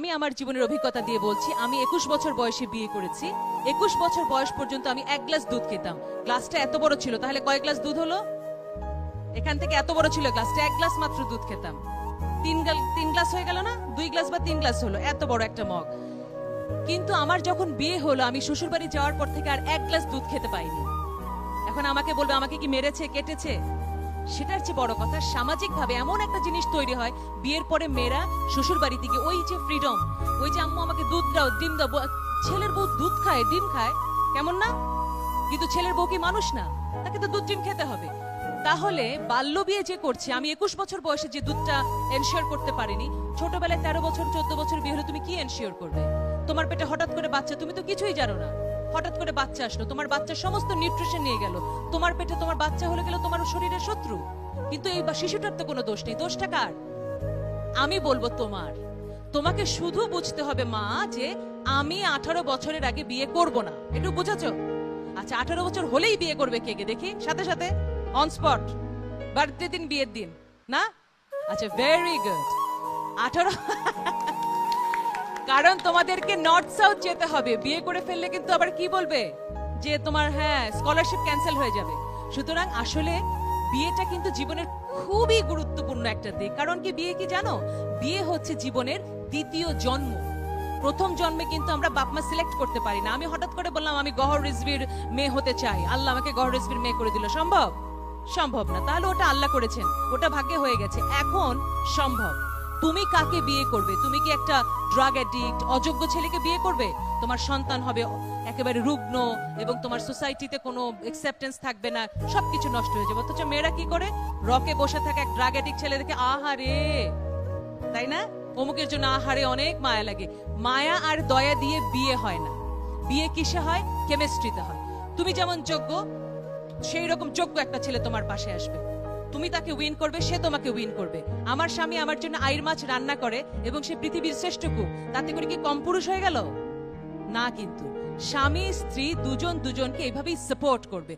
আমি আমার জীবনের অভিজ্ঞতা দিয়ে বলছি, আমি 21 বছর বয়সে বিয়ে করেছি। 21 বছর বয়স পর্যন্ত আমি 1 গ্লাস দুধ খেতাম। গ্লাসটা এত বড় ছিল, তাহলে কয় গ্লাস দুধ হলো? এখান থেকে এত বড় ছিল গ্লাসটা, 1 গ্লাস মাত্র দুধ খেতাম। 3 গ্লাস হয়ে গেল না? 2 গ্লাস বা 3 গ্লাস হলো, এত বড় একটা মগ। কিন্তু আমার যখন বিয়ে হলো, আমি শ্বশুর বাড়ি যাওয়ার পর থেকে আর 1 গ্লাস দুধ খেতে পাইনি। এখন আমাকে বলবে আমাকে কি মেরেছে, কেটেছে? সেটার চেয়ে বড় কথা, সামাজিক ভাবে এমন একটা জিনিস তৈরি হয় বিয়ের পরে মেয়েরা শ্বশুর বাড়ি থেকে ওই যে ফ্রিডম, ওই যে আম্মু আমাকে দুধ দাও, ডিম দাও। ছেলের বউ দুধ খায়, ডিম খায়, কেমন না? কিন্তু ছেলের বউ কি মানুষ না? তাকে তো দুধ ডিম খেতে হবে। তাহলে বাল্য বিয়ে যে করছে, আমি 21 বছর বয়সে যে দুধটা এনশিওর করতে পারিনি, ছোটবেলায় 13 বছর 14 বছর বিয়ে হলে তুমি কি এনশিওর করবে? তোমার পেটে হঠাৎ করে বাচ্চা, তুমি তো কিছুই জানো না, হঠাৎ করে বাচ্চা আসলো, তোমার বাচ্চার সমস্ত নিউট্রিশন নিয়ে গেল, তোমার পেটে তোমার বাচ্চা হলে গেল তোমার শরীরের শত্রু। কিন্তু এই শিশুটার তো কোনো দোষ নেই, দোষটা কার? আমি বলবো তোমার। তোমাকে শুধু বুঝতে হবে মা, যে আমি 18 বছরের আগে বিয়ে করব না, একটু বুঝেছো? আচ্ছা, 18 বছর হলেই বিয়ে করবে কে কে দেখি, সাথে সাথে অন স্পট, বার্থডে দিন, বিয়ের দিন না? আচ্ছা, ভেরি গুড। 18 কারণ তোমাদেরকে নর্থ সাউথ যেতে হবে, বিয়ে করে ফেললে কিন্তু আবার কি বলবে যে তোমার স্কলারশিপ ক্যান্সেল হয়ে যাবে। সুতরাং আসলে বিয়েটা কিন্তু জীবনের খুবই গুরুত্বপূর্ণ একটা দিক। কারণ কি, বিয়ে কি জানো? বিয়ে হচ্ছে জীবনের দ্বিতীয় জন্ম। প্রথম জন্মে কিন্তু আমরা বাপ মা সিলেক্ট করতে পারি না। আমি হঠাৎ করে বললাম আমি গহর রিজভির মেয়ে হতে চাই, আল্লাহ আমাকে গহর রিজভির মেয়ে করে দিল, সম্ভব? সম্ভব না। তাহলে ওটা আল্লাহ করেছেন, ওটা ভাগ্যে হয়ে গেছে। এখন সম্ভব। তুমি কাকে বিয়ে করবে? তুমি কি একটা ড্রাগ অ্যাডিক্ট, অযোগ্য ছেলেকে বিয়ে করবে? তোমার সন্তান হবে একেবারে রুগ্ন, এবং তোমার সোসাইটিতে কোনো অ্যাকসেপ্টেন্স থাকবে না, সবকিছু নষ্ট হয়ে যাবে। অথচ মেয়েরা কি করে? রকে বসে থাকে এক ড্রাগ অ্যাডিক্ট ছেলে দেখে, আহারে, তাই না? অমুকের জন্য আহারে, অনেক মায়া লাগে। মায়া আর দয়া দিয়ে বিয়ে হয় না। বিয়ে কিসে হয়? কেমিস্ট্রিতে হয়। তুমি যেমন যোগ্য, সেই রকম যোগ্য একটা ছেলে তোমার পাশে আসবে, তুমি তাকে উইন করবে, সে তোমাকে উইন করবে। আমার স্বামী আমার জন্য আইর মাছ রান্না করে এবং সে পৃথিবীর শ্রেষ্ঠ কুক, তাতে করে কি কম পুরুষ হয়ে গেল? না। কিন্তু স্বামী স্ত্রী দুজন দুজনকে এইভাবেই সাপোর্ট করবে।